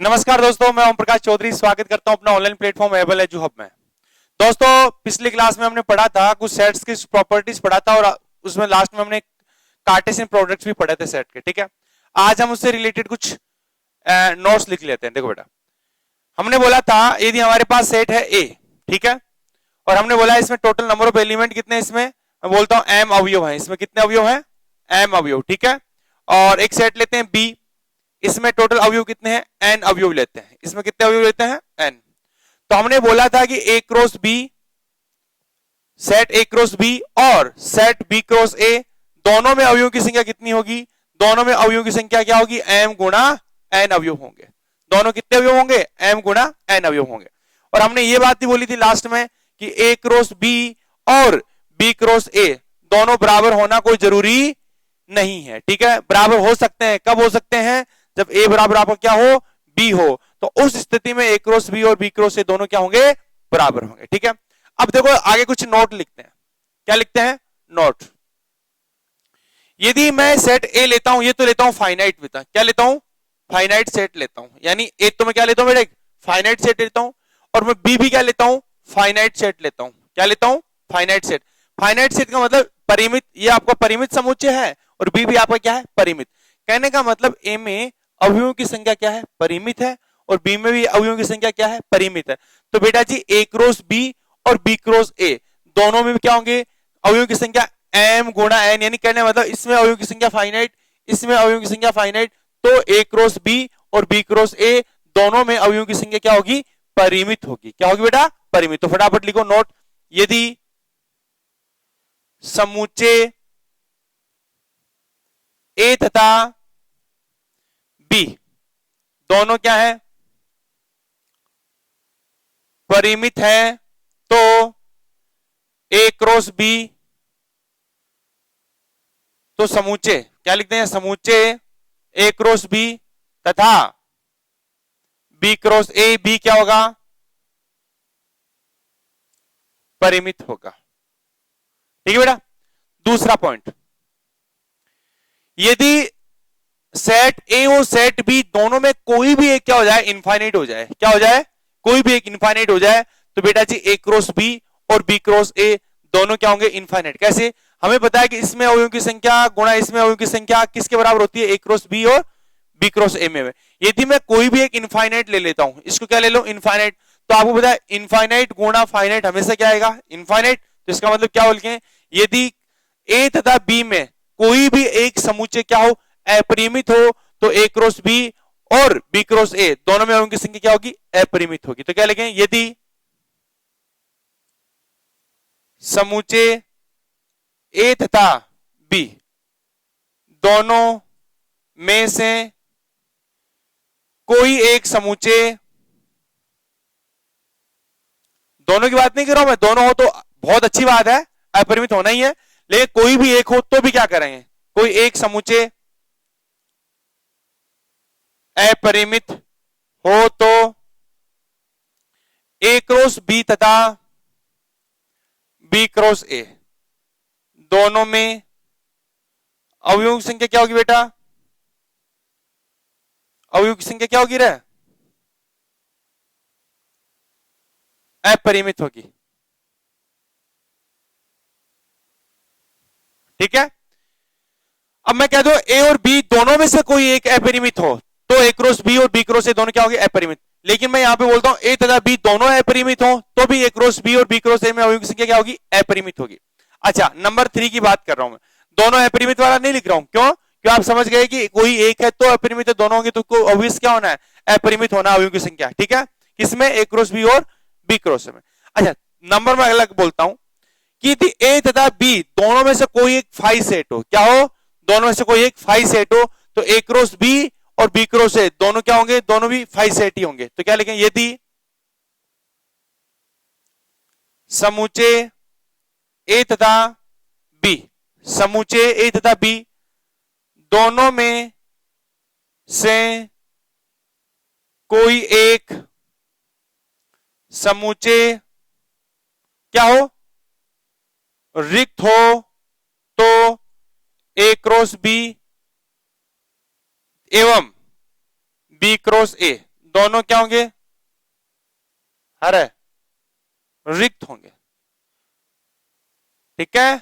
नमस्कार दोस्तों, मैं ओम प्रकाश चौधरी स्वागत करता हूं अपना online platform able edu hub में। दोस्तों, पिछली क्लास में हमने पढ़ा था कुछ सेट्स की प्रॉपर्टीज पढ़ा था और उसमें लास्ट में हमने कार्टेशियन प्रोडक्ट्स भी पढ़े थे सेट के। ठीक है, आज हम उससे रिलेटेड कुछ नोट्स लिख लेते हैं। देखो बेटा, हमने बोला था यदि हमारे पास सेट है ए, ठीक है, और हमने बोला इसमें टोटल नंबर ऑफ एलिमेंट कितने, इसमें मैं बोलता हूं एम अवयव है। इसमें कितने अवयव है? एम अवयव। ठीक है, और एक सेट लेते हैं बी, इसमें टोटल अवयव कितने हैं? एन अवयव लेते हैं। इसमें कितने अवयव लेते हैं? एन। तो हमने बोला था कि A cross B, set A cross B और सेट बी क्रॉस ए, दोनों में अवयवों की संख्या कितनी होगी? दोनों में अवयवों की संख्या क्या होगी? एम गुणा एन अवयव होंगे। दोनों कितने अवयव होंगे? एम गुणा एन अवयव होंगे। और हमने ये बात भी बोली थी लास्ट में कि ए क्रॉस बी और बी क्रॉस ए दोनों बराबर होना कोई जरूरी नहीं है। ठीक है, बराबर हो सकते हैं। कब हो सकते हैं? जब ए बराबर आपका क्या हो? बी हो। तो उस स्थिति में ए क्रॉस बी और बी क्रॉस ए दोनों क्या होंगे? बराबर होंगे। ठीक है, अब देखो आगे कुछ नोट लिखते हैं। क्या लिखते हैं? नोट। यदि मैं सेट ए लेता हूं, ये तो लेता हूं फाइनाइट बेटा। क्या लेता हूं? फाइनाइट सेट लेता हूं। यानी ए तो मैं क्या लेता हूं बेटा? फाइनाइट सेट लेता हूं। और मैं बी भी क्या लेता हूं? फाइनाइट सेट लेता हूं। क्या लेता हूं? Finite set. फाइनाइट सेट का मतलब परिमित, ये आपका परिमित समुच्चय है और बी भी आपका क्या है? परिमित। कहने का मतलब ए में अवयवों की संख्या क्या है? परिमित है, और बी में भी अवयवों की संख्या क्या है? परिमित है। तो बेटा जी ए क्रॉस बी और बी क्रॉस ए दोनों में भी क्या होंगे? अवयवों की संख्या एम गुणा एन। यानी कहने का मतलब इसमें अवयवों की संख्या फाइनाइट, इसमें अवयवों की संख्या फाइनाइट, तो ए क्रॉस बी और बी क्रॉस ए दोनों में अवयवों की संख्या क्या होगी? परिमित होगी। क्या होगी बेटा? परिमित। तो फटाफट लिखो नोट, यदि समूचे ए तथा बी दोनों क्या है? परिमित है, तो ए क्रॉस बी, तो समूचे क्या लिखते हैं? समूचे ए क्रॉस बी तथा बी क्रॉस ए, बी क्या होगा? परिमित होगा। ठीक है बेटा। दूसरा पॉइंट, यदि सेट ए और सेट बी दोनों में कोई भी एक क्या हो जाए? इनफाइनाइट हो जाए। क्या हो जाए? कोई भी एक इनफाइनाइट हो जाए, तो बेटा जी ए क्रॉस बी और बी क्रॉस ए दोनों क्या होंगे? इनफाइनाइट। कैसे? हमें पता है कि इसमें अवयवों की संख्या गुणा इसमें अवयवों की संख्या किसके बराबर होती है? ए क्रॉस बी और बी क्रॉस ए में। यदि मैं कोई भी एक इनफाइनाइट ले लेता हूं, इसको क्या ले लो? इनफाइनाइट। तो आपको पता है इनफाइनाइट गुणा फाइनाइट हमेशा क्या आएगा? इनफाइनाइट। तो इसका मतलब क्या बोल के, यदि ए तथा बी में कोई भी एक समुच्चय क्या हो? अपरिमित हो, तो ए क्रॉस बी और बी क्रॉस ए दोनों में उनकी संख्या क्या होगी? अपरिमित होगी। तो क्या लिखें? यदि समुच्चय ए तथा बी दोनों में से कोई एक समुच्चय, दोनों की बात नहीं कर रहा हूं मैं, दोनों हो तो बहुत अच्छी बात है, अपरिमित होना ही है, लेकिन कोई भी एक हो तो भी क्या करेंगे? कोई एक समुच्चय अपरिमित हो तो ए क्रॉस बी तथा बी क्रॉस ए दोनों में अवयवों की संख्या क्या होगी बेटा? अवयवों की संख्या क्या होगी रे? अपरिमित होगी। ठीक है, अब मैं कह दूं ए और बी दोनों में से कोई एक अपरिमित हो, तो ए क्रॉस बी और बी क्रॉस ए दोनों क्या होंगे? अपरिमित। लेकिन मैं यहां पे बोलता हूं ए तथा बी दोनों अपरिमित हो, तो भी ए क्रॉस बी और बी क्रॉस ए में अवयवों की संख्या क्या होगी? अपरिमित होगी। अच्छा, नंबर 3 की बात कर रहा हूं मैं, दोनों अपरिमित वाला नहीं लिख रहा हूं। क्यों? क्यों आप समझ गए कि कोई एक है तो अपरिमित है, दोनों होंगे तो ऑब्वियस क्या होना है? अपरिमित होना अवयवों की संख्या। ठीक है, किसमें? ए क्रॉस बी और बी क्रॉस में। अच्छा, नंबर में अलग बोलता हूं कि ए तथा बी दोनों में से कोई एक फाई सेट हो। क्या हो? दोनों में से कोई एक फाई सेट हो, तो ए क्रॉस बी और बी क्रॉस ए दोनों क्या होंगे? दोनों भी फाई सेट ही होंगे। तो क्या लिखें? यदि समुच्चय ए तथा बी, समुच्चय ए तथा बी दोनों में से कोई एक समुच्चय क्या हो? रिक्त हो, तो ए क्रॉस बी एवं बी क्रॉस ए दोनों क्या होंगे? अरे रिक्त होंगे, ठीक है।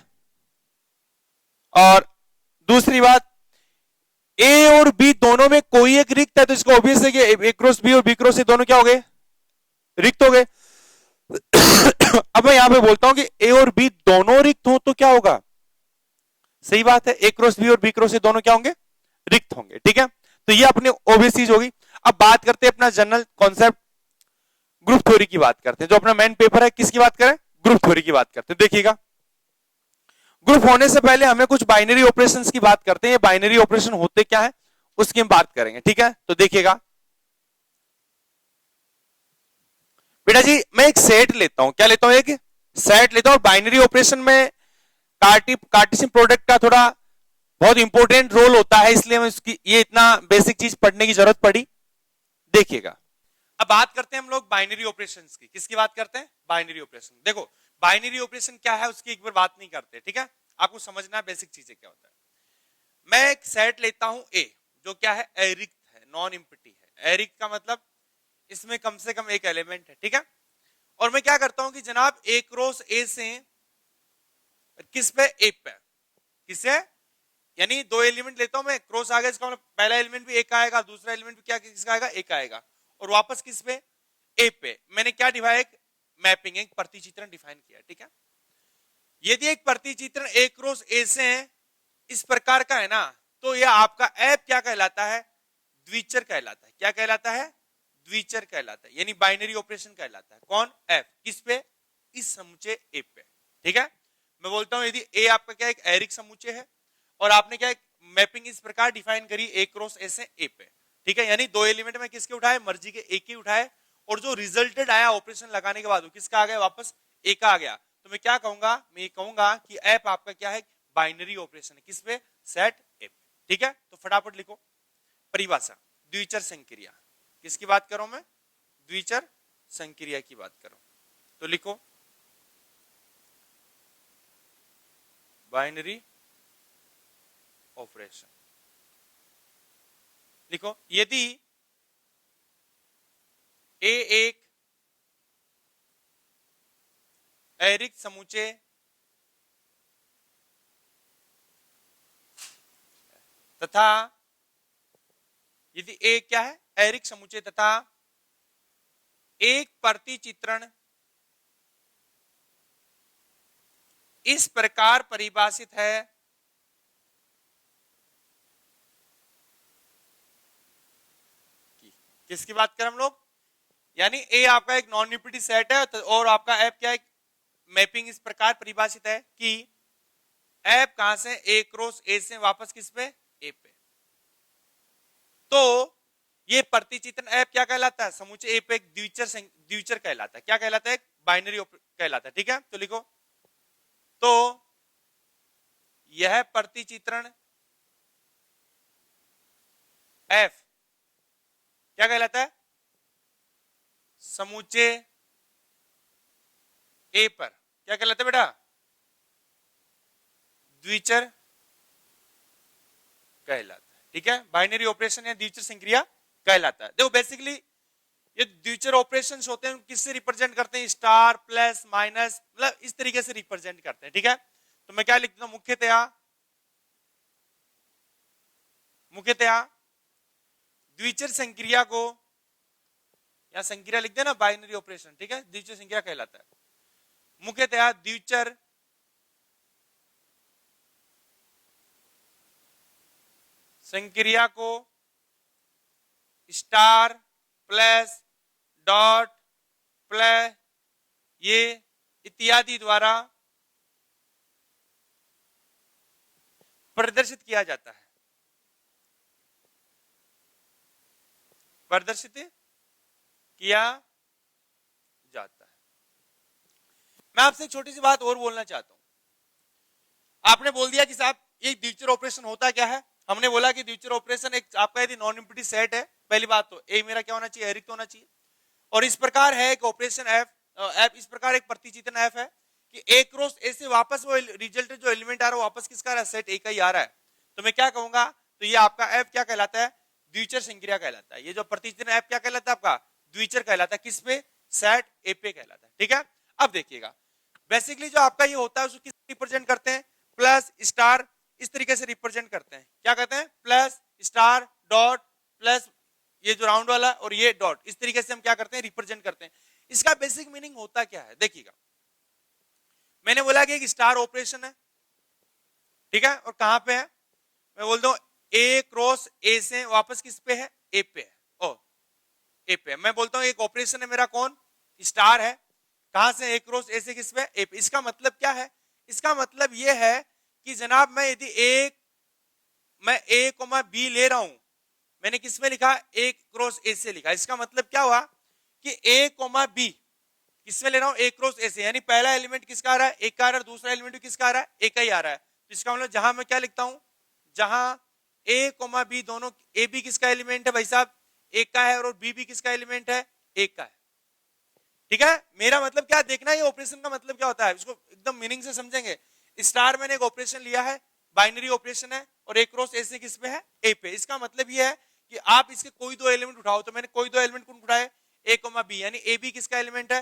और दूसरी बात, ए और बी दोनों में कोई एक रिक्त है तो इसको ऑब्वियस है कि ए क्रॉस बी और बी क्रॉस सी दोनों क्या हो गए? रिक्त हो गए। अब मैं यहां पे बोलता हूं कि ए और बी दोनों रिक्त हो तो क्या होगा? सही बात है, ए क्रॉस बी और बी क्रॉस सी दोनों क्या होंगे? रिक्त होंगे, ठीक है। तो ये अपनी ऑब्वियस चीज होगी। अब बात करते हैं अपना जनरल कॉन्सेप्ट, ग्रुप थ्योरी की बात करते हैं। जो अपना मेन पेपर है किसकी बात करें? ग्रुप थ्योरी की बात करते हैं। देखिएगा, ग्रुप होने से पहले हमें कुछ बाइनरी ऑपरेशंस की बात करते हैं। ये बाइनरी ऑपरेशन होते क्या है उसकी हम बात करेंगे, ठीक है। तो देखिएगा बेटा जी, मैं एक सेट लेता हूं, क्या लेता हूं? एक सेट लेता हूं। बाइनरी ऑपरेशन में कार्टेशियन प्रोडक्ट का थोड़ा बहुत इंपॉर्टेंट रोल होता है, इसलिए मैं इसकी ये इतना बेसिक चीज पढ़ने की जरूरत पड़ी। देखिएगा, अब बात करते हैं हम लोग बाइनरी ऑपरेशंस की। किसकी बात करते हैं? Binary operation. देखो, बाइनरी ऑपरेशन क्या है उसकी एक बार बात नहीं करते, ठीक है। आपको समझना है बेसिक चीजें क्या होता है। मैं एक सेट लेता हूं ए, जो क्या है? एरिक्त है, नॉन एम्प्टी है। एरिक्त का मतलब इसमें कम से कम एक एलिमेंट है, ठीक है। और मैं क्या करता हूं कि जनाब ए क्रॉस ए से किस पे? ए पे। किसे? यानी दो एलिमेंट लेता हूं मैं, क्रॉस आ गया, इसका मतलब पहला एलिमेंट भी एक आएगा, दूसरा एलिमेंट भी क्या किसका आएगा? एक आएगा। और वापस किस पे? ए पे। मैंने क्या डिवाइड? मैपिंग, एक प्रतिचित्रण डिफाइन किया, ठीक है। यदि एक प्रतिचित्रण ए क्रॉस ए से इस प्रकार का है ना, तो यह आपका एफ क्या कहलाता है? द्विचर कहलाता है। क्या कहलाता है? द्विचर कहलाता है, यानी बाइनरी ऑपरेशन कहलाता है। कौन? एफ। किस पे? इस समुच्चय ए पे, ठीक है। मैं बोलता हूं यदि ए आपका क्या एक एरिक समुच्चय है और आपने क्या मैपिंग इस प्रकार डिफाइन करी ए क्रॉस ए से ए पे, ठीक है। यानी दो एलिमेंट में किसके उठाए? मर्जी के एक ही उठाए, और जो रिजल्टेड आया ऑपरेशन लगाने के बाद वो किसका आ गया? वापस ए का आ गया। तो मैं क्या कहूंगा? मैं ये कहूंगा कि एफ आपका क्या है? बाइनरी ऑपरेशन है। किस पे? सेट ए पे, ठीक है। तो फटाफट लिखो परिभाषा, द्विचर संक्रिया। किसकी बात करूं मैं? द्विचर संक्रिया की बात करूं। तो लिखो बाइनरी ऑपरेशन। लिखो, यदि ए एक एरिक समुच्चय तथा यदि ए क्या है? एरिक समुच्चय तथा एक प्रतिचित्रण इस प्रकार परिभाषित है किसकी बात करें हम लोग? यानी ए आपका एक नॉन यूनिटी सेट है और आपका एफ क्या है? मैपिंग इस प्रकार परिभाषित है कि एफ कहां से? ए क्रॉस ए से वापस किस पे? ए पे। तो ये प्रतिचित्रण एफ क्या कहलाता है? समुच्चय ए पे एक द्विचर कहलाता है। क्या कहलाता है? बाइनरी कहलाता है, ठीक है। तो लिखो, तो यह प्रतिचित्रण एफ क्या कहलाता है? समुच्चय ए पर क्या कहलाता है बेटा? द्विचर कहलाता है, ठीक है। बाइनरी ऑपरेशन या द्विचर संक्रिया कहलाता है। देखो बेसिकली ये द्विचर ऑपरेशंस होते हैं, किससे रिप्रेजेंट करते हैं? स्टार, प्लस, माइनस, मतलब इस तरीके से रिप्रेजेंट करते हैं, ठीक है। तो मैं क्या लिखता हूं? मुख्यतया द्विचर संक्रिया को, या संक्रिया लिख देना, बाइनरी ऑपरेशन, ठीक है, द्विचर संक्रिया कहलाता है। मुख्यतया द्विचर संक्रिया को स्टार, प्लस, डॉट, प्लस, ये इत्यादि द्वारा प्रदर्शित किया जाता है। प्रदर्शित किया जाता है। मैं आपसे एक छोटी सी बात और बोलना चाहता हूं। आपने बोल दिया कि साहब ये द्विचर ऑपरेशन होता क्या है? हमने बोला कि द्विचर ऑपरेशन एक आपका यदि नॉन एम्प्टी सेट है, पहली बात तो ए मेरा क्या होना चाहिए? एरिक्त होना चाहिए। और इस प्रकार है एक ऑपरेशन एफ इस प्रकार एक प्रतिचित्रण एफ है कि ए क्रॉस ए से वापस वो रिजल्ट जो एलिमेंट आ रहा है वापस किसका आ रहा है? सेट ए का ही आ रहा है। तो मैं क्या कहूंगा? तो ये आपका एफ क्या कहलाता है? द्विचर संक्रिया कहलाता है। ये जो प्रतिचित्रण ऐप क्या कहलाता है आपका, द्विचर कहलाता है। किस पे, सेट ए पे कहलाता है। ठीक है, अब देखिएगा बेसिकली जो आपका ये होता है उसको किस रिप्रेजेंट करते हैं, प्लस स्टार, इस तरीके से रिप्रेजेंट करते हैं। क्या कहते हैं, प्लस स्टार डॉट प्लस ये जो राउंड वाला और ये डॉट, इस तरीके से हम क्या करते हैं, रिप्रेजेंट करते हैं। इसका बेसिक मीनिंग होता क्या है, देखिएगा मैंने बोला कि एक स्टार ऑपरेशन है, ठीक है, और कहां पे है, मैं बोलता हूं ए क्रॉस ए से वापस किस पे है, ए पे है, ओ ए पे। मैं बोलता हूं एक ऑपरेशन है मेरा कौन, स्टार है, कहां से, ए क्रॉस ए से किस पे, ए पे। इसका मतलब क्या है, इसका मतलब यह है कि जनाब मैं यदि मैं ए कोमा बी ले रहा हूं, मैंने किस में लिखा, ए क्रॉस ए से लिखा। इसका मतलब क्या हुआ कि ए कोमा बी किसमें ले रहा हूं, ए क्रॉस ए से, यानी पहला एलिमेंट किसका आ रहा है, एक का आ रहा है, दूसरा एलिमेंट किसका आ रहा है, एक का ही आ रहा है। तो इसका मतलब जहां मैं क्या लिखता हूं, जहां ए कोमा बी दोनों, ए बी किसका एलिमेंट है भाई साहब, एक का है, और बी भी किसका एलिमेंट है, एक का है। ठीक है, मेरा मतलब क्या देखना है, ये ऑपरेशन का मतलब क्या होता है, इसको एकदम मीनिंग से समझेंगे। स्टार मैंने एक ऑपरेशन लिया है, बाइनरी ऑपरेशन है, और ए क्रॉस ए से किस पे है, ए पे। इसका मतलब ये है कि आप इसके कोई दो एलिमेंट उठाओ, तो मैंने कोई दो एलिमेंट कौन उठाए, ए कोमा बी, यानी ए बी किसका एलिमेंट है,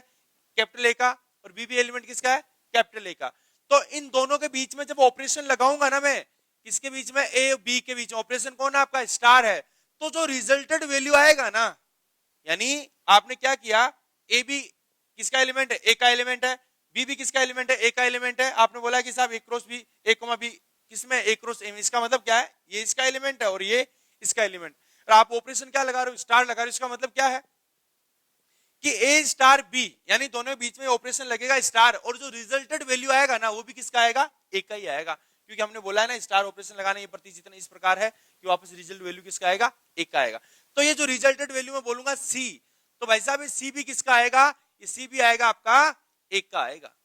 कैपिटल ए का, और बी भी एलिमेंट किसका है, कैपिटल ए का। तो इन दोनों के बीच में जब ऑपरेशन लगाऊंगा ना मैं, किसके बीच में, ए और बी के बीच में, ऑपरेशन कौन है आपका, स्टार है, तो जो रिजल्टेड वैल्यू आएगा ना, यानी आपने क्या किया, ए बी किसका एलिमेंट है, ए का एलिमेंट है, बी भी किसका एलिमेंट है, ए का एलिमेंट है। आपने बोला कि साहब ए क्रॉस बी, ए कोमा बी किसमें, ए क्रॉस ए में। इसका मतलब क्या है, ये इसका एलिमेंट है और ये इसका एलिमेंट, और आप ऑपरेशन क्या लगा रहे हो, स्टार लगा रहे हो। इसका मतलब क्या है कि ए स्टार बी, यानी दोनों के बीच में ऑपरेशन लगेगा स्टार, और जो रिजल्टेड वैल्यू आएगा ना वो भी किसका आएगा, एक का ही आएगा, क्योंकि हमने बोला है ना स्टार ऑपरेशन लगाने ये प्रतिचित्रण इस प्रकार है कि वापस रिजल्ट वैल्यू किसका आएगा, एक का आएगा। तो ये जो रिजल्टेड वैल्यू मैं बोलूंगा सी, तो भाई साहब सी भी किसका आएगा, ये सी भी आएगा आपका एक का आएगा।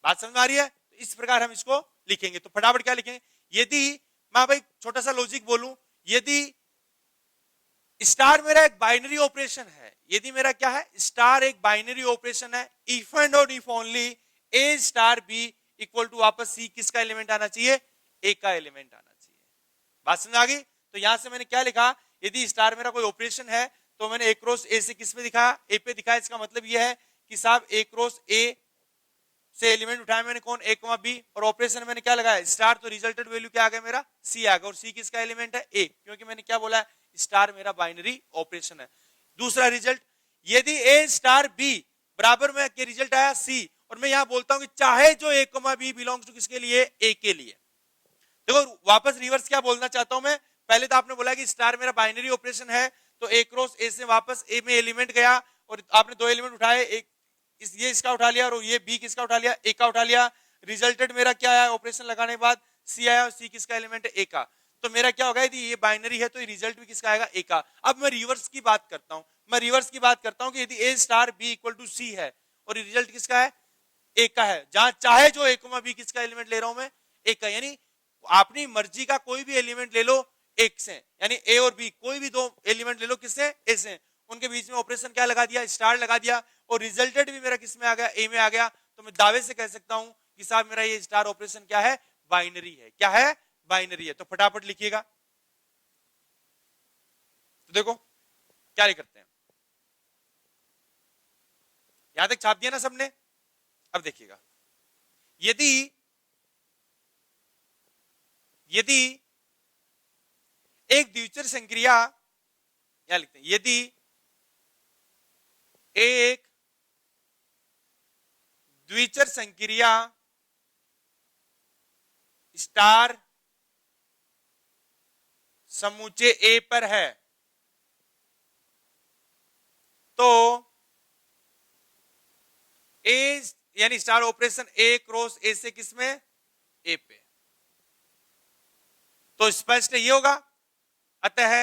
बात समझ में आ रही है, तो इस प्रकार हम इसको लिखेंगे। तो फटाफट क्या लिखेंगे, यदि मैं भाई छोटा सा लॉजिक बोलूं, यदि स्टार मेरा एक बाइनरी ऑपरेशन है, यदि मेरा क्या है, स्टार एक बाइनरी ऑपरेशन है, इफ एंड और if only a star b equal to वापस सी किसका एलिमेंट आना चाहिए, ए का एलिमेंट आना चाहिए। बात समझ आ गई। तो यहां से मैंने क्या लिखा, यदि स्टार मेरा कोई ऑपरेशन है तो मैंने ए क्रॉस ए से किस पे दिखाया, ए पे दिखाया। इसका मतलब यह है कि साहब ए क्रॉस ए से एलिमेंट उठाया मैंने कौन, ए कोमा बी, और ऑपरेशन मैंने क्या लगाया, स्टार, तो रिजल्टेड वैल्यू क्या आ गया मेरा, सी आ गया, और सी किसका एलिमेंट है, ए, क्योंकि मैंने क्या बोला, स्टार मेरा बाइनरी ऑपरेशन है। दूसरा रिजल्ट, यदि ए स्टार बी बराबर में के रिजल्ट आया सी, और मैं यहां बोलता हूं कि चाहे जो ए कोमा बी बिलोंग्स टू किसके लिए, ए के लिए। देखो वापस रिवर्स क्या बोलना चाहता हूं मैं, पहले तो आपने बोला कि स्टार मेरा बाइनरी ऑपरेशन है, तो ए क्रॉस ए से वापस ए में एलिमेंट गया, और आपने दो एलिमेंट उठाए, एक ये इसका उठा लिया और ये बी किसका उठा लिया, ए का उठा लिया। रिजल्टेड मेरा क्या आया, ऑपरेशन लगाने के बाद सी आया, और सी किसका एलिमेंट है, ए का। तो मेरा क्या होगा, यदि ये बाइनरी है तो रिजल्ट भी किसका आएगा, ए का। अब मैं रिवर्स की बात करता हूं, मैं रिवर्स की बात करता हूं कि यदि ए स्टार बी इक्वल टू सी है और रिजल्ट किसका है, ए का है, जहां चाहे जो ए कोमा बी किसका एलिमेंट ले रहा हूं मैं, ए का, यानी अपनी मर्जी का कोई भी एलिमेंट ले लो एक से, यानी ए और बी कोई भी दो एलिमेंट ले लो किससे, ए से, उनके बीच में ऑपरेशन क्या लगा दिया, स्टार लगा दिया, और रिजल्टेड भी मेरा किस में आ गया, ए में आ गया। तो मैं दावे से कह सकता हूं कि साहब मेरा ये स्टार ऑपरेशन क्या है, बाइनरी है। क्या है, बाइनरी है। तो फटाफट लिखिएगा। तो देखो क्या करते हैं, यहां तक छाप दिया ना सबने। अब देखिएगा, यदि एक द्विचर संक्रिया, क्या लिखते हैं, यदि एक द्विचर संक्रिया स्टार समूचे ए पर है, तो ए यानी स्टार ऑपरेशन ए क्रॉस ए से किसमें, ए पे। तो स्पष्ट ये होगा, अतः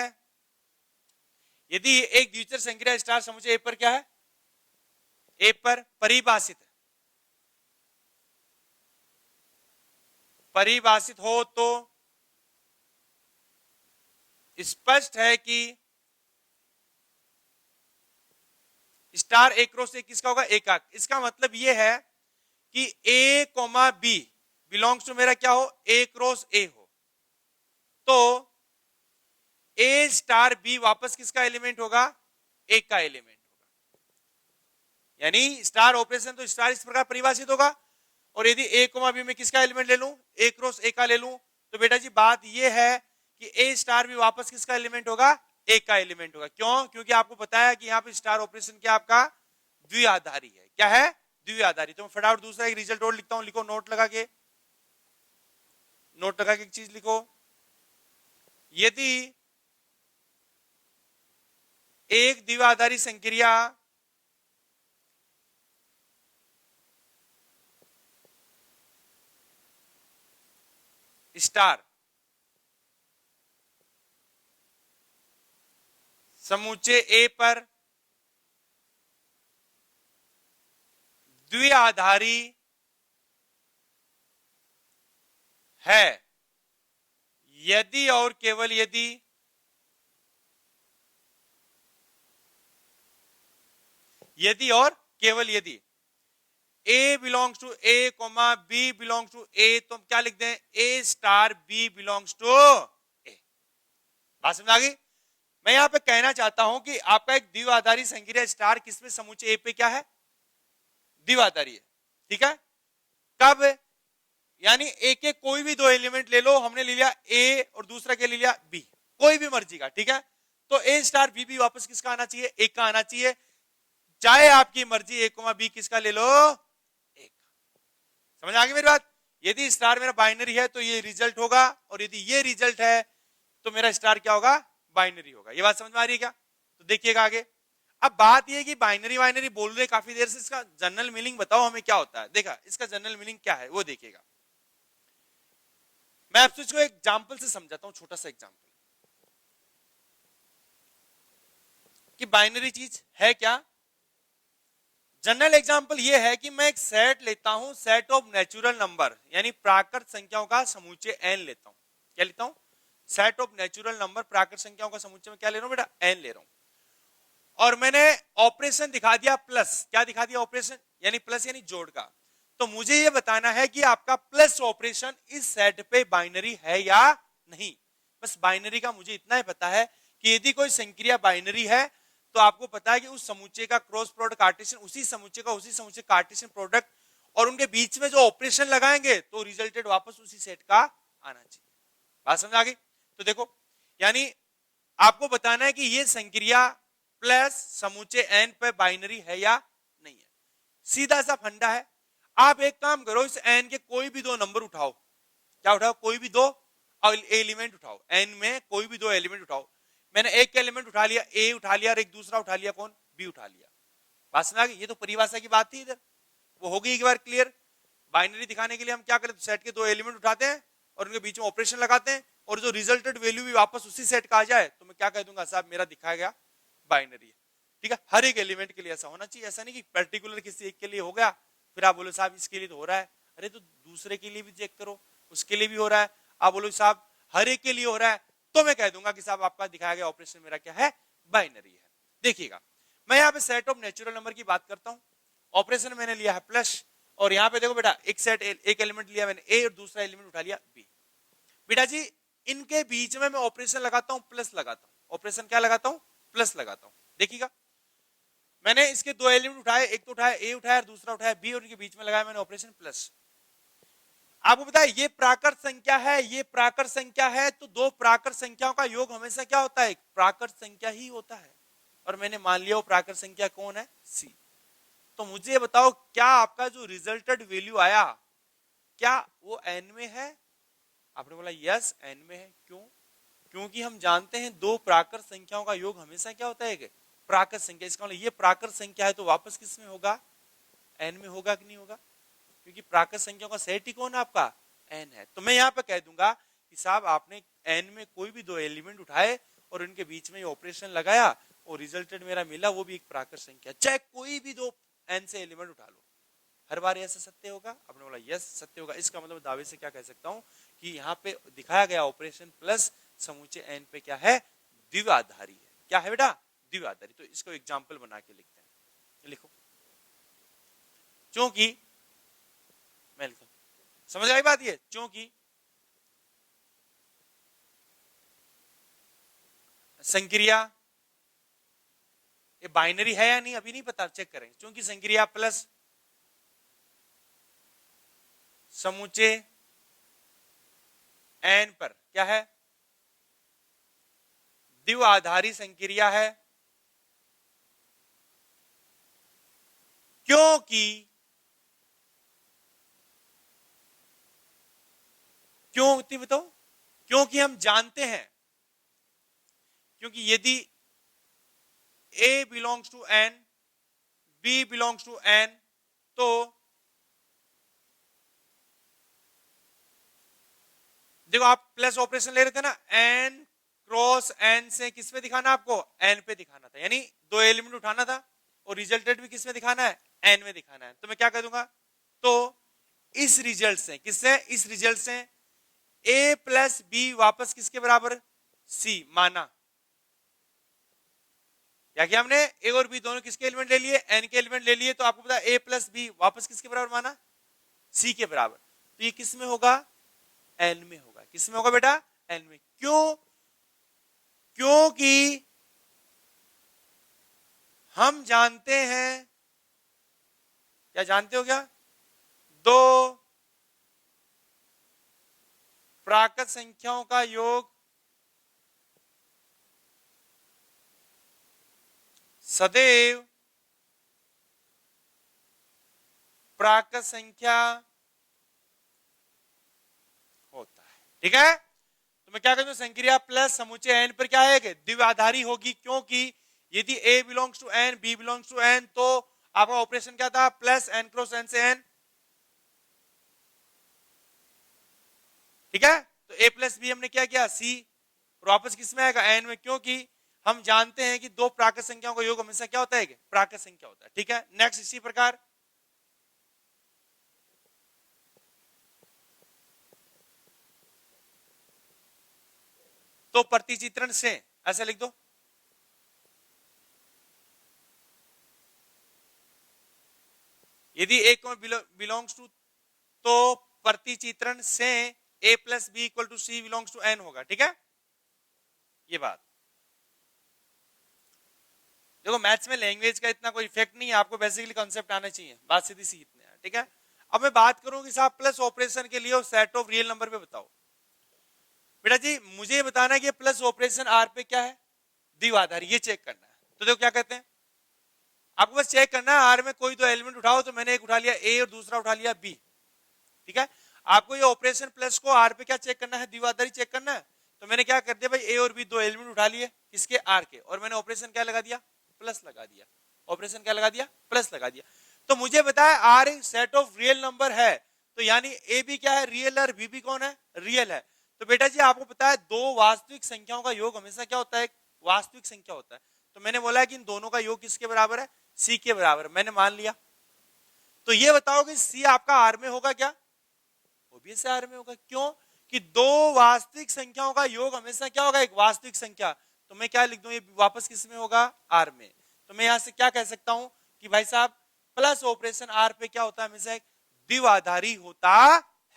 यदि एक द्विचर संक्रिया स्टार समुच्चय ए पर क्या है, ए पर परिभाषित हो तो स्पष्ट है कि स्टार ए क्रॉस ए किसका होगा, ए का। इसका मतलब यह है कि ए कोमा बी बिलोंग्स टू मेरा क्या हो, ए क्रॉस ए हो। तो ए स्टार बी वापस किसका एलिमेंट होगा? एक का एलिमेंट होगा। यानी स्टार ऑपरेशन तो स्टार इस प्रकार परिभाषित होगा, और यदि ए कोमा बी में किसका एलिमेंट ले लूं? ए क्रॉस ए का ले लूं, तो बेटा जी बात ये है कि ए स्टार भी वापस किसका एलिमेंट होगा? एक का एलिमेंट होगा। क्यों? क्योंकि आपको पता है कि यहाँ पे स्टार ऑपरेशन क्या आपका द्विआधारी है। क्या है? द्विआधारी। तो मैं फटाफट दूसरा एक रिजल्ट और लिखता हूं, लिखो नोट लगा के, नोट लगा के एक चीज लिखो, यदि एक द्विआधारी संक्रिया स्टार समूचे ए पर द्विआधारी है, यदि और केवल यदि और केवल यदि A belongs to A comma B belongs to A, तो हम क्या लिख दें? A star B belongs to A. बात समझ आ गई? मैं यहां पे कहना चाहता हूं कि आपका एक द्विआधारी संक्रिया स्टार किसमें समूचे ए पे क्या है? द्विआधारी है। ठीक है? कब? यानी एक एक कोई भी दो एलिमेंट ले लो, हमने ले लिया ए और दूसरा क्या ले लिया? बी, कोई भी मर्जी का। ठीक है? तो ए स्टार बी भी वापस किसका आना चाहिए? एक का आना चाहिए, चाहे आपकी मर्जी ए कोमा बी किसका ले लो? एक। समझ आ गई मेरी बात? यदि स्टार मेरा बाइनरी है तो ये रिजल्ट होगा, और यदि ये रिजल्ट है तो मेरा स्टार क्या होगा? बाइनरी होगा। ये बात समझ में आ रही है क्या? तो देखिएगा आगे। अब बात ये कि बाइनरी बाइनरी बोल रहे काफी देर से, इसका जनरल मीनिंग बताओ हमें क्या होता है। देखा, इसका जनरल मीनिंग क्या है वो देखिएगा। मैं आपसे इसको एक एग्जांपल से समझाता हूं, छोटा सा एग्जांपल, कि बाइनरी चीज है क्या। जनरल एग्जांपल ये है कि मैं एक सेट लेता हूं, सेट ऑफ नेचुरल नंबर, यानी प्राकृत संख्याओं का समुच्चय n लेता हूं। क्या लेता हूं? सेट ऑफ नेचुरल नंबर, प्राकृत संख्याओं का समुच्चय में क्या ले रहा हूं बेटा? n ले रहा हूं। और मैंने ऑपरेशन दिखा दिया प्लस। क्या दिखा दिया? ऑपरेशन, यानी प्लस यानी जोड़ का। तो मुझे यह बताना है कि आपका प्लस ऑपरेशन इस सेट पे बाइनरी है या नहीं। बस बाइनरी का मुझे इतना ही पता है कि यदि कोई संक्रिया बाइनरी है तो आपको पता है कि उस समुच्चय का क्रॉस प्रोडक्ट कार्टेशियन, उसी समुच्चय कार्टेशियन प्रोडक्ट, और उनके बीच में जो ऑपरेशन लगाएंगे तो रिजल्टेड वापस उसी सेट का आना चाहिए। बात समझ आ गई? तो देखो, यानी आपको बताना है कि ये संक्रिया प्लस समुच्चय n पे बाइनरी है या नहीं है। सीधा सा फंडा है। आप एक काम करो, इस n के कोई भी दो नंबर उठाओ। क्या उठाओ? कोई भी दो एलिमेंट उठाओ। n में कोई भी दो एलिमेंट उठाओ। मैंने एक एलिमेंट उठा लिया, a उठा लिया, और एक दूसरा उठा लिया, कौन? b उठा लिया। बात समझ आ गई? ये तो परिभाषा की बात थी, इधर वो होगी एक बार क्लियर। बाइनरी दिखाने के लिए हम क्या करें? तो सेट के दो एलिमेंट उठाते हैं और उनके बीच में ऑपरेशन लगाते हैं, और जो रिजल्टेड वैल्यू भी वापस उसी सेट का आ जाए तो मैं क्या कह दूंगा? साहब मेरा दिखाया गया बाइनरी है। ठीक है? हर एक एलिमेंट के लिए ऐसा होना चाहिए। ऐसा नहीं कि पर्टिकुलर किसी एक के लिए हो गया फिर आप बोलो साहब इसके लिए तो हो रहा है। अरे तो दूसरे के लिए भी चेक करो, उसके लिए भी हो रहा है। आप बोलो साहब हर एक के लिए हो रहा है, तो मैं कह दूंगा कि साहब आपका दिखाया गया ऑपरेशन मेरा क्या है? बाइनरी है। देखिएगा, मैं यहाँ पे सेट ऑफ नेचुरल नंबर की बात करता हूँ। ऑपरेशन मैंने लिया है प्लस, और यहाँ पे देखो बेटा, एक सेट एक एलिमेंट लिया मैंने ए और दूसरा एलिमेंट उठा लिया बी। बेटा जी इनके बीच में मैं ऑपरेशन लगाता हूं, प्लस लगाता हूं। ऑपरेशन क्या लगाता हूं? प्लस लगाता हूं। देखिएगा, मैंने इसके दो एलिमेंट उठाए, एक तो उठाया ए उठाया, दूसरा उठाया बी, और इनके बीच में लगाया मैंने ऑपरेशन प्लस। आपको पता है ये प्राकृत संख्या है, ये प्राकृत संख्या है, तो दो प्राकृत संख्याओं का योग हमेशा क्या होता है? प्राकृत संख्या ही होता है। और मैंने मान लिया वो प्राकृत संख्या कौन है? सी। तो मुझे बताओ क्या आपका जो रिजल्टेड वैल्यू आया क्या वो n में है? आपने बोला यस n में है। क्यों? क्योंकि हम जानते हैं दो प्राकृत संख्याओं का योग हमेशा क्या होता है? प्राकृत संख्या। इसका मतलब ये प्राकृत संख्या है तो वापस किस में होगा? n में होगा कि नहीं होगा? क्योंकि प्राकृत संख्याओं का सेट ही कौन है आपका? n है। तो मैं यहाँ पे कह दूंगा कि साहब आपने n में कोई भी दो एलिमेंट उठाए और इनके बीच में ऑपरेशन लगाया और रिजल्टेड मेरा मिला, वो भी एक प्राकृत संख्या, चाहे कोई भी दो n से एलिमेंट उठा लो, हर बार ऐसा सत्य होगा? आपने बोला यस सत्य होगा। इसका मतलब दावे से क्या कह सकता हूं कि यहाँ पे दिखाया गया ऑपरेशन प्लस समुच्चय n पे क्या है? द्विआधारी है। क्या है बेटा? द्विआधारी। तो इसको एग्जांपल बना के लिखते हैं। लिखो, क्योंकि मैं लिखता हूं, समझ आई बात? ये क्योंकि संक्रिया ये बाइनरी है या नहीं अभी नहीं पता, चेक करें, क्योंकि संक्रिया प्लस समूचे एन पर क्या है, द्विआधारी संक्रिया है, क्योंकि क्यों बताओ, क्योंकि हम जानते हैं, क्योंकि यदि A belongs to N, B belongs to N, तो देखो आप प्लस ऑपरेशन ले रहे थे ना, N क्रॉस N से किस पे दिखाना आपको, N पे दिखाना था, यानी दो एलिमेंट उठाना था और रिजल्टेड भी किस में दिखाना है, N में दिखाना है। तो मैं क्या कर दूंगा, तो इस रिजल्ट से, किससे, इस रिजल्ट से A प्लस बी वापस किसके बराबर, C माना, क्या किया हमने, ए और बी दोनों किसके एलिमेंट ले लिए, एन के एलिमेंट ले लिए, तो आपको पता है ए प्लस बी वापस किसके बराबर माना, सी के बराबर, तो ये किस में होगा, एन में होगा, किस में होगा बेटा, एन में। क्यों, क्योंकि हम जानते हैं, क्या जानते हो, क्या, दो प्राकृत संख्याओं का योग सदैव प्राकृत संख्या होता है, ठीक है। तो मैं क्या कहता हूं, संक्रिया प्लस समुच्चय एन पर क्या है, द्विआधारी होगी, क्योंकि यदि A belongs to N, B belongs to N, तो आपका ऑपरेशन क्या था, प्लस एन क्रॉस एन से एन, ठीक है। तो ए प्लस बी हमने क्या किया, सी, और वापस किस में आएगा, एन में, क्योंकि हम जानते हैं कि दो प्राकृत संख्याओं का योग हमेशा क्या होता है, प्राकृत संख्या होता है, ठीक है। नेक्स्ट इसी प्रकार तो प्रतिचित्रण से ऐसे लिख दो, यदि ए बिलोंग्स टू, तो प्रतिचित्रण से A plus B equal to C belongs to N होगा, ठीक है। ये बात देखो, मैथ्स में लैंग्वेज का इतना कोई इफेक्ट नहीं है, आपको बेसिकली कॉन्सेप्ट आना चाहिए, बात सीधी सी इतने है, ठीक है। अब मैं बात करूं कि साहब प्लस ऑपरेशन के लिए सेट ऑफ रियल नंबर पे बताओ, बेटा जी मुझे बताना है कि प्लस ऑपरेशन आर पे क्या है, द्विआधारी, ये चेक करना है। तो देखो क्या कहते हैं, आपको बस चेक करना है, आर में कोई दो एलिमेंट उठाओ, तो मैंने एक उठा लिया ए और दूसरा उठा लिया बी, ठीक है। आपको ये ऑपरेशन प्लस को आर पे क्या चेक करना है, द्विआधारी चेक करना है। तो मैंने क्या कर दिया भाई, ए और बी दो एलिमेंट उठा लिए किसके, आर के, और मैंने ऑपरेशन क्या लगा दिया, प्लस लगा दिया, ऑपरेशन क्या लगा दिया, प्लस लगा दिया। तो मुझे बताया आर एक सेट ऑफ रियल नंबर है, तो यानी ए बी क्या है, रियल है, और बी भी कौन है, रियल है। तो बेटा जी आपको पता है दो वास्तविक संख्याओं का योग हमेशा क्या होता है, वास्तविक संख्या होता है। तो मैंने बोला है कि इन दोनों का योग किसके बराबर है, सी के बराबर, मैंने मान लिया। तो ये बताओ कि सी आपका आर में होगा क्या, ओबीएस आर में होगा, क्यों कि दो वास्तविक संख्याओं का योग हमेशा क्या होगा, एक वास्तविक संख्या। तो मैं क्या लिख दूं, ये वापस किस में होगा, आर में। तो मैं यहां से क्या कह सकता हूं कि भाई साहब प्लस ऑपरेशन आर पे क्या होता है, हमेशा एक द्विआधारी होता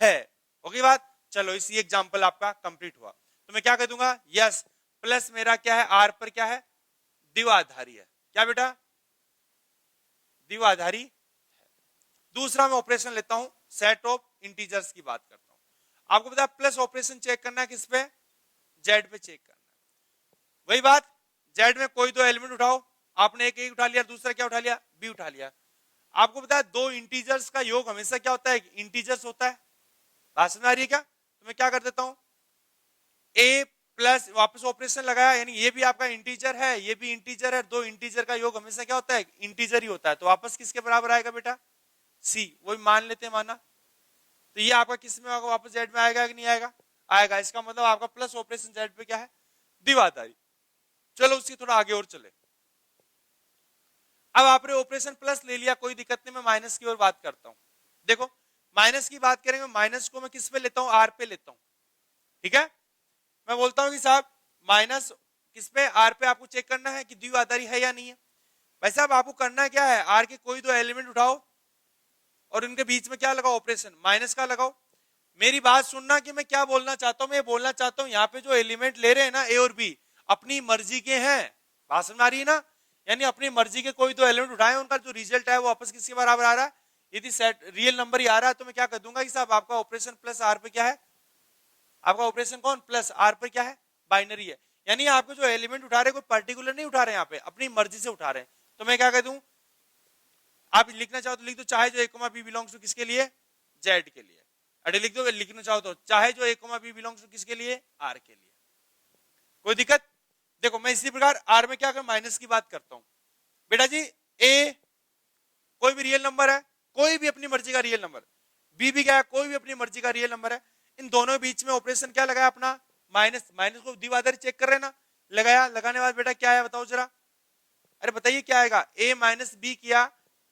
है, होगी बात। चलो इसी एग्जांपल आपका कंप्लीट हुआ, तो मैं क्या कह दूंगा, यस प्लस मेरा क्या है, आर पर क्या है, द्विआधारी है, क्या बेटा, द्विआधारी। दूसरा मैं ऑपरेशन लेता हूं, सेट ऑफ इंटीजर्स की बात करता हूं। आपको पता है प्लस ऑपरेशन चेक करना है किस पे, जेड पे चेक करना है, वही बात, जेड में कोई दो एलिमेंट उठाओ, आपने एक उठा लिया, दूसरा क्या उठा लिया, बी उठा लिया। आपको पता है दो इंटीजर्स का योग हमेशा क्या होता है, इंटीजर्स होता है, बात समझ आ रही है क्या। तो मैं क्या कर देता हूं, ए प्लस वापस ऑपरेशन लगाया, यानी ये भी आपका इंटीजर है, ये भी इंटीजर है, दो इंटीजर का योग हमेशा क्या होता है, इंटीजर ही होता है। तो वापस किसके बराबर आएगा बेटा, सी, वही मान लेते हैं, माना। तो ये आपका किस में होगा, वापस जेड में आएगा कि नहीं आएगा, आएगा। इसका मतलब आपका प्लस ऑपरेशन जेड पे क्या है, द्विआधारी। चलो उससे थोड़ा आगे और चले, अब आपने ऑपरेशन प्लस ले लिया, कोई दिक्कत नहीं, मैं माइनस की ओर बात करता हूं। देखो माइनस की बात करेंगे, माइनस को मैं किस पे लेता हूं, आर पे लेता हूं, ठीक है। मैं बोलता हूं कि साहब माइनस किस पे, आर पे आपको चेक करना है कि द्विआधारी है या नहीं है। भाई साहब आपको करना क्या है, आर के कोई दो एलिमेंट उठाओ और उनके बीच में क्या लगाओ, ऑपरेशन माइनस का लगाओ। मेरी बात सुनना कि मैं क्या बोलना चाहता हूं, मैं बोलना चाहता हूं यहाँ पे जो एलिमेंट ले रहे हैं ना ए और बी, अपनी मर्जी के हैं, बात समझ आ रही है ना, यानी अपनी मर्जी के कोई दो एलिमेंट उठाए, उनका जो रिजल्ट है वो वापस किसके बराबर आ रहा है, यदि सेट रियल नंबर ही आ रहा है तो मैं क्या कर दूंगा कि साहब आपका ऑपरेशन प्लस आर पे क्या है, आपका ऑपरेशन कौन प्लस आर पे क्या है, बाइनरी है। यानी आपको जो एलिमेंट उठा रहे कोई पर्टिकुलर नहीं उठा रहे, यहाँ पे अपनी मर्जी से उठा रहे हैं। तो मैं क्या कह दूं, आप लिखना चाहो तो लिख दो चाहे जो ए कोमा बी बिलोंग्स टू किसके लिए, जेड के लिए। अरे लिख दो, लिखना चाहो तो चाहे जो ए कोमा बी बिलोंग्स टू किसके लिए, आर के लिए। कोई दिक्कत? देखो मैं इसी प्रकार आर में क्या कर माइनस की बात करता हूं बेटा जी, ए कोई भी रियल नंबर है, कोई भी अपनी मर्जी का रियल नंबर, बी भी क्या है कोई भी अपनी मर्जी का रियल नंबर है, इन दोनों के बीच में ऑपरेशन क्या लगाया अपना, माइनस। माइनस को द्विआधारी चेक कर रहे ना, लगाया, लगाने के बाद बेटा क्या है बताओ जरा, अरे बताइए क्या आएगा, ए माइनस बी किया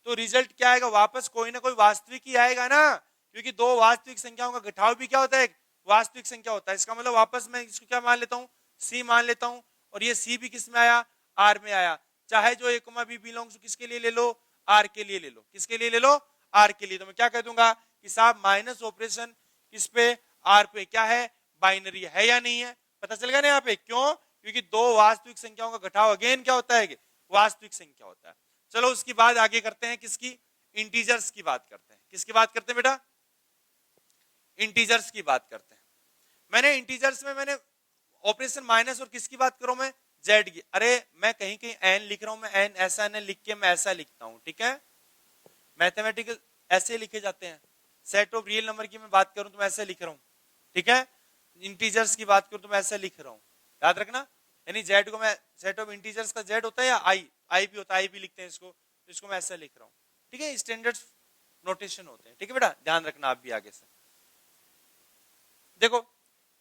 तो रिजल्ट क्या आएगा, वापस कोई ना कोई वास्तविक ही आएगा ना, क्योंकि दो वास्तविक संख्याओं का घटाव भी क्या होता है, वास्तविक संख्या होता है। इसका मतलब वापस मैं इसको क्या मान लेता हूं, सी मान लेता हूं, और ये सी भी किस में आया, आर में आया। चाहे जो ए कोमा बी बिलोंग्स किसके लिए ले लो, आर के लिए ले लो, किसके लिए ले लो, आर के लिए। तो मैं क्या कह दूंगा कि साहब माइनस ऑपरेशन किस पे, आर पे, क्या है, बाइनरी है या नहीं है, पता चल गया ना यहाँ पे, क्यों, क्योंकि दो वास्तविक संख्याओं का घटाव अगेन क्या होता है, वास्तविक संख्या होता है। चलो उसकी बात आगे करते हैं, किसकी, इंटीजर्स की बात करते हैं। किसकी बात करते हैं बेटा, इंटीजर्स की बात करते हैं। मैंने इंटीजर्स में मैंने ऑपरेशन माइनस और किसकी बात करूं मैं, जेड की। अरे मैं कहीं कहीं एन लिख रहा हूं, मैं एन ऐसा एन लिख के मैं ऐसा लिखता हूं, ठीक है, मैथमेटिकल ऐसे लिखे जाते हैं। सेट ऑफ रियल नंबर की मैं बात करूं तो मैं ऐसे लिख रहा हूं, ठीक है, इंटीजर्स की बात करूं तो मैं ऐसे लिख रहा हूं, याद रखना। यानी जेड को मैं, सेट ऑफ इंटीजर्स का जेड होता है या आई, आई भी होता है, आई भी लिखते हैं इसको, तो इसको मैं ऐसे लिख रहा हूं, ठीक है, स्टैंडर्ड नोटेशन होते हैं, ठीक है बेटा, ध्यान रखना आप भी आगे से। देखो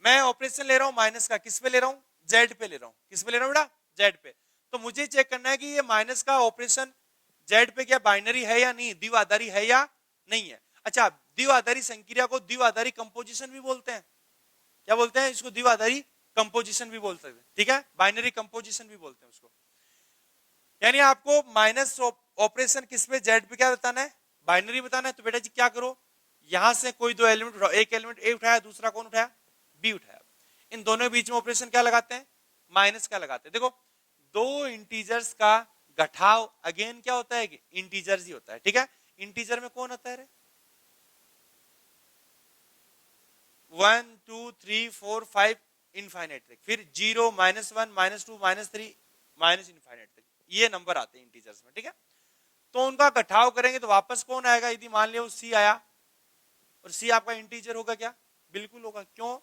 मैं ऑपरेशन ले रहा हूं माइनस का, किस पे ले रहा हूं, जेड पे ले रहा हूं, किस पे ले रहा हूं बेटा, जेड पे। तो मुझे चेक करना है कि ये माइनस का ऑपरेशन जेड पे क्या बाइनरी है या नहीं, द्विआधारी है या नहीं है। अच्छा, द्विआधारी संक्रिया को द्विआधारी कंपोजिशन भी बोलते हैं, क्या बोलते हैं इसको, द्विआधारी कंपोजिशन भी बोलते हैं, ठीक है, बाइनरी कंपोजिशन भी बोलते हैं उसको। यानी आपको माइनस ऑपरेशन किस पे, जेड पे क्या बताना है, बाइनरी बताना है। तो बेटा जी क्या करो, यहां से कोई दो एलिमेंट उठाओ, एक एलिमेंट ए उठाया, दूसरा कौन उठाया, बी उठाया, इन दोनों के बीच में ऑपरेशन क्या लगाते हैं, माइनस का लगाते हैं। देखो दो इंटीजर्स का घटाव अगेन क्या होता है, इंटीजर्स ही होता है, ठीक है। इंटीजर में कौन होता है, 1 2 3 4 5 इनफाइनाइट तक, फिर 0 -1 -2 -3 माइनस इनफाइनाइट तक, ये नंबर आते हैं इंटीजर्स में, ठीक है। तो उनका घटाव करेंगे तो वापस कौन आएगा, यदि मान लिया सी आया, और सी आपका इंटीजर होगा क्या, बिल्कुल होगा, क्यों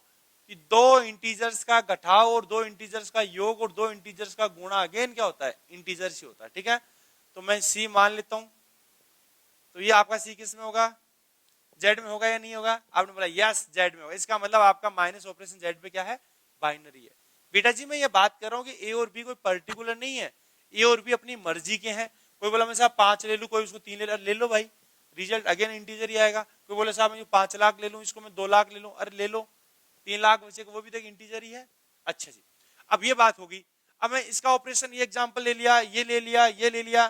कि दो इंटीजर्स का घटाव और दो इंटीजर्स का योग और दो इंटीजर्स का गुणा अगेन क्या होता है, इंटीजर्स ही होता है, ठीक है। तो मैं सी मान लेता हूं, तो ये आपका सी किस में होगा, जेड में होगा या नहीं होगा, आपने बोला यस जेड में होगा, इसका मतलब आपका माइनस ऑपरेशन जेड पे क्या है, बाइनरी है। बेटा जी मैं ये बात कर रहा हूं कि ए और बी कोई पर्टिकुलर नहीं है, ए और बी अपनी मर्जी के हैं। कोई बोला मैं साहब 5 ले लूं, कोई उसको 3 ले लो भाई, रिजल्ट अगेन इंटीजर ही आएगा। कोई बोले साहब मैं 5 लाख ले लूं, इसको मैं 2 लाख ले लूं, अरे ले लो, 3 लाख बचे वो भी तो इंटीजर ही है। अच्छा जी, अब ये बात होगी, अब मैं इसका ऑपरेशन ये एग्जांपल ले लिया, ये ले लिया, ये ले लिया।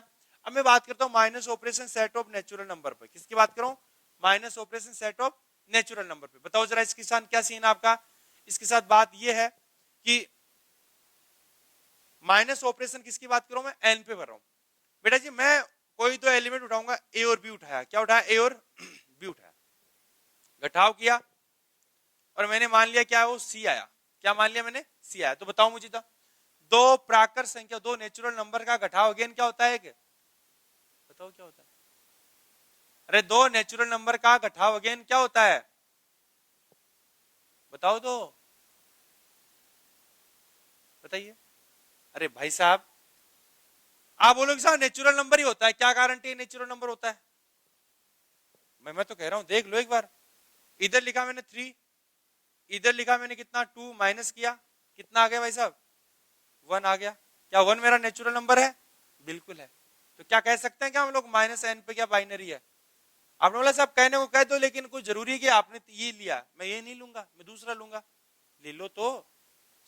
अब मैं बात करता हूं minus operation set of natural number पर, किसकी बात करूं, minus operation set of natural number पे। बताओ जरा इसके साथ क्या सीन है आपका, इसके साथ बात ये है कि माइनस ऑपरेशन किसकी बात करूं मैं, एन पे भर रहा हूं। बेटा जी मैं कोई तो एलिमेंट उठाऊंगा, ए और बी उठाया, क्या उठाया, ए और बी उठाया, घटाव किया, और मैंने मान लिया क्या है वो सी आया, क्या मान लिया मैंने, सी आया। तो बताओ मुझे, तो दो प्राकृत संख्या, दो नेचुरल नंबर का घटाव अगेन क्या होता है, बताओ क्या होता है, अरे दो नेचुरल नंबर का घटाव अगेन क्या होता है, बताओ तो, बताइए। अरे भाई साहब आप बोलोगे साहब नेचुरल नंबर ही होता है, क्या गारंटी है नेचुरल नंबर होता है, मैं तो कह रहा हूं देख लो एक बार, इधर लिखा मैंने 3, इधर लिखा मैंने कितना 2, माइनस किया कितना आ गया भाई साहब, 1 आ गया। क्या 1 मेरा नेचुरल नंबर है, बिल्कुल है। तो क्या कह सकते हैं क्या हम लोग माइनस एन पे क्या बाइनरी है। आपने बोला साहब कहने को कह दो, लेकिन कोई जरूरी है कि आपने ये लिया, मैं ये नहीं लूंगा, मैं दूसरा लूंगा, ले लो तो।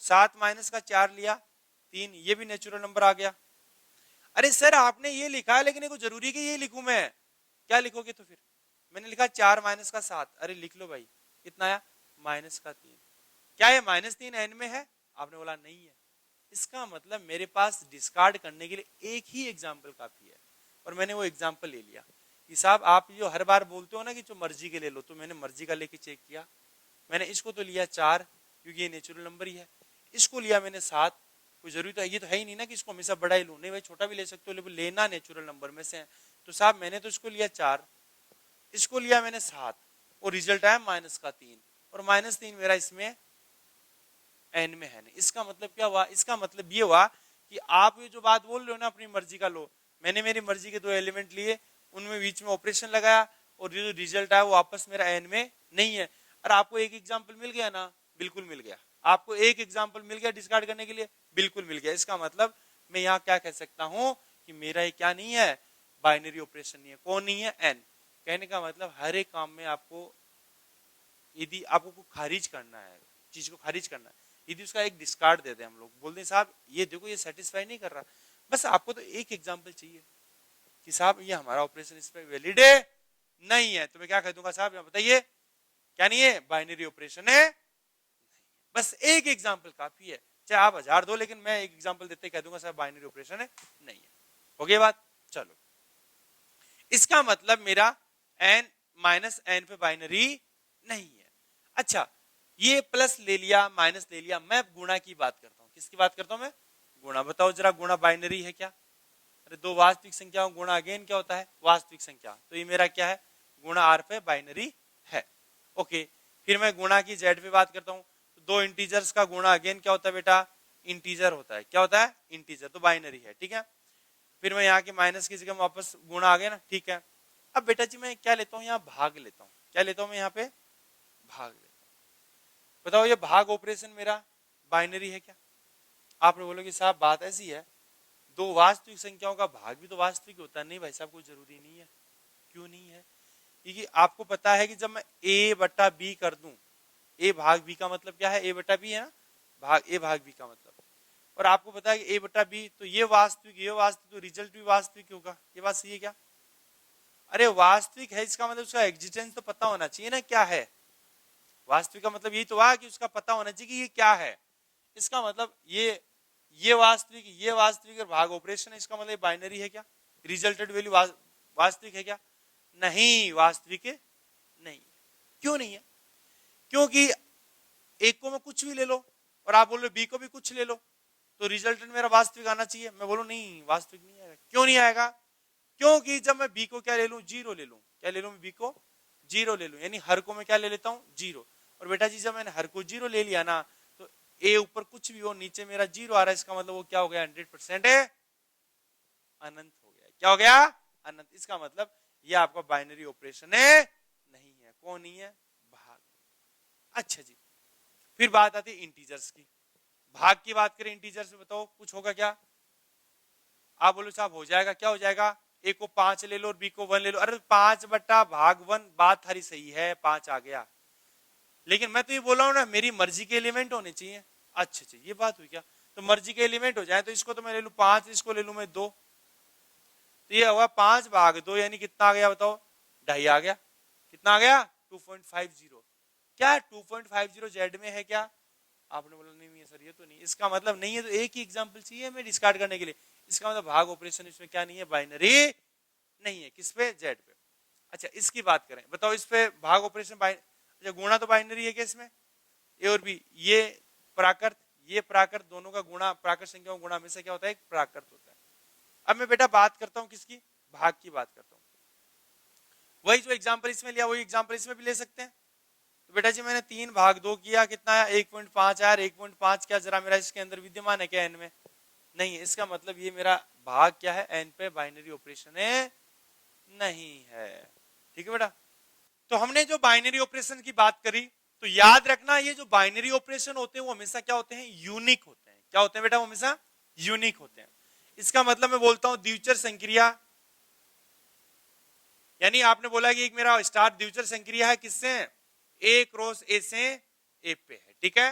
7 माइनस का 4 लिया 3, ये भी नेचुरल नंबर आ गया। अरे सर आपने ये लिखा है, लेकिन ये जरूरी कि ये लिखूं मैं, क्या लिखोगे तो फिर, मैंने लिखा 4 माइनस का 7, अरे लिख लो भाई, कितना आया, -3। क्या ये -3 एन में है, आपने बोला नहीं है, इसका मतलब मेरे पास डिस्कार्ड करने के लिए एक ही एग्जाम्पल काफी है, और मैंने वो एग्जाम्पल ले लिया कि साहब आप जो हर बार बोलते हो ना कि जो मर्जी के ले लो, तो मैंने मर्जी का लेके चेक किया, मैंने इसको तो लिया 4 क्योंकि ये नेचुरल नंबर ही है, इसको लिया मैंने 7, कोई जरूरी तो ये तो है ही नहीं ना कि इसको हमेशा बड़ा ही लूं, नहीं भाई छोटा भी ले सकते हो, लेकिन लेना नेचुरल नंबर में से है, तो साहब मैंने तो इसको लिया 4, इसको लिया मैंने 7, और रिजल्ट आया -3, और -3 मेरा इसमें एन में है नहीं। इसका मतलब क्या हुआ, इसका मतलब ये हुआ कि आप ये जो बात बोल रहे हो ना अपनी मर्जी का लो, मैंने मेरी मर्जी के 2 एलिमेंट लिए, उनमें बीच में ऑपरेशन लगाया, और जो रिजल्ट आया वो वापस मेरा एन में नहीं है। और आपको एक एग्जाम्पल मिल गया ना, बिल्कुल मिल गया, आपको एक एग्जाम्पल मिल गया डिस्कार्ड करने के लिए, बिल्कुल मिल गया। इसका मतलब मैं यहाँ क्या कह सकता हूँ कि मेरा ये क्या नहीं है, बाइनरी ऑपरेशन नहीं है। कौन नहीं है, एन। कहने का मतलब हर एक काम में आपको यदि आपको खारिज करना है, चीज को खारिज करना है, यदि उसका एक डिस्कार्ड दे दे, हम लोग बोलते हैं साहब ये देखो ये सेटिस्फाई नहीं कर रहा, बस आपको तो एक एग्जांपल चाहिए कि साहब ये हमारा ऑपरेशन इस पे वैलिड है नहीं है, तो मैं क्या कह दूंगा, साहब बताइए क्या नहीं है, बाइनरी ऑपरेशन है, बस एक एग्जांपल काफी है, चाहे आप 1000 दो, लेकिन मैं एक एग्जांपल देते कह दूंगा साहब बाइनरी ऑपरेशन है नहीं है। हो गई बात। चलो, इसका मतलब मेरा n माइनस एन पे बाइनरी नहीं है। अच्छा, ये प्लस ले लिया माइनस ले लिया, मैं गुणा की बात करता हूं। किसकी बात करता हूं मैं, गुणा। बताओ जरा गुणा बाइनरी है क्या, अरे दो वास्तविक संख्याओं गुणा अगेन क्या होता है, वास्तविक संख्या, तो ये मेरा क्या है, गुणा आर पे बाइनरी है। ओके, फिर मैं गुणा की जेड पे बात करता हूँ, तो दो इंटीजर्स का गुणा अगेन क्या होता है बेटा, इंटीजर होता है। क्या होता है, इंटीजर, तो बाइनरी है। ठीक है, फिर मैं यहाँ की माइनस की जगह वापस गुणा आ गया ना, ठीक है। अब बेटा जी मैं क्या लेता हूँ, यहाँ भाग लेता हूँ। क्या लेता हूँ मैं यहाँ पे, भाग लेता हूँ। बताओ ये भाग ऑपरेशन मेरा बाइनरी है क्या? आप लोग बोलोगे साहब बात ऐसी है, दो वास्तविक संख्याओं का भाग भी तो वास्तविक होता है। नहीं भाई साहब, कोई जरूरी नहीं है। क्यों नहीं है? क्योंकि आपको पता है कि जब मैं a बटा b कर दूं, a भाग b का मतलब क्या है, a बटा b है ना, भाग a भाग b का मतलब, और आपको पता है कि a बटा b, तो ये वास्तविक ये वास्तविक, तो रिजल्ट भी वास्तविक होगा। ये बात सही है क्या? अरे वास्तविक है, इसका मतलब उसका एग्जिस्टेंस तो पता होना चाहिए ना क्या है। वास्तविक का मतलब यही तो हुआ कि उसका पता होना चाहिए कि ये क्या है। इसका मतलब ये वास्तविक और भाग ऑपरेशन है, इसका मतलब बाइनरी है क्या? रिजल्टेड वैल्यू वास्तविक है क्या? नहीं, वास्तविक नहीं। क्यों नहीं है? क्योंकि एक को मैं कुछ भी ले लो और आप बोल रहे बी को भी कुछ ले लो, तो रिजल्टेंट मेरा वास्तविक आना चाहिए। मैं बोलूं नहीं, वास्तविक नहीं आएगा। क्यों नहीं आएगा? क्योंकि जब मैं बी को क्या ले लूं, जीरो ले लूं। क्या ले लूं मैं, बी को जीरो ले लूं, यानी हर को मैं क्या ले लेता हूं, जीरो। और बेटा जी जब मैंने हर को जीरो ले लिया ना, तो ए ऊपर कुछ भी हो नीचे मेरा जीरो आ रहा है, इसका मतलब वो क्या हो गया, 100% है, अनंत हो गया। क्या हो गया, अनंत। इसका मतलब ये आपका बाइनरी ऑपरेशन है नहीं है। कौन नहीं है, भाग। अच्छा जी, फिर बात आती है इंटीजर्स की। भाग की बात करें इंटीजर्स में, बताओ कुछ होगा क्या? आप बोलो साहब हो जाएगा। क्या हो जाएगा, ए को 5 ले लो और बी को 1 ले लो। अरे 5 बटा भाग 1, बात थारी सही है, 5 आ गया, लेकिन मैं तो ये बोला हूं ना मेरी मर्जी के एलिमेंट होने चाहिए। अच्छा अच्छा, ये बात हुई क्या? तो मर्जी के एलिमेंट हो जाए तो इसको तो मैं ले लू 5, इसको ले लू मैं 2, तो ये हुआ 5 भाग 2, यानी कितना आ गया बताओ, 2.5 आ गया। कितना आ गया, 2.50। क्या 2.50 जेड में है क्या? आपने बोला नहीं नहीं सर ये तो नहीं। इसका मतलब नहीं है, तो एक ही एग्जांपल चाहिए हमें डिस्कार्ड करने के लिए। इसका मतलब भाग ऑपरेशन इसमें क्या नहीं है, बाइनरी नहीं है। किस पे, जेड पे। अच्छा इसकी बात करें, बताओ इस पे भाग ऑपरेशन अच्छा गुणा तो बाइनरी है क्या इसमें, ए और बी, ये प्राकृत ये प्राकृत, दोनों का गुणा, प्राकृत संख्याओं गुणा में से क्या होता है, एक प्राकृत होता है। अब मैं बेटा बात करता हूं किसकी, भाग की बात करता हूं। वही जो एग्जांपल इसमें लिया वही एग्जांपल इसमें भी ले सकते हैं। तो बेटा जी मैंने 3 भाग 2 किया, कितना आया, 1.5 आया। 1.5 क्या जरा मेरा इसके अंदर विद्यमान है क्या एन में? नहीं है। इसका मतलब ये मेरा भाग क्या है, एन पे बाइनरी ऑपरेशन है नहीं है। ठीक है बेटा, तो हमने जो बाइनरी ऑपरेशन की बात करी, तो याद रखना ये जो बाइनरी ऑपरेशन होते हैं वो हमेशा क्या होते हैं, यूनिक होते हैं। क्या होते हैं बेटा, वो हमेशा यूनिक होते हैं। इसका मतलब मैं बोलता हूं द्विचर संक्रिया, यानी आपने बोला कि एक मेरा स्टार द्विचर संक्रिया है किससे, ए क्रॉस ए से ए पे है। ठीक है,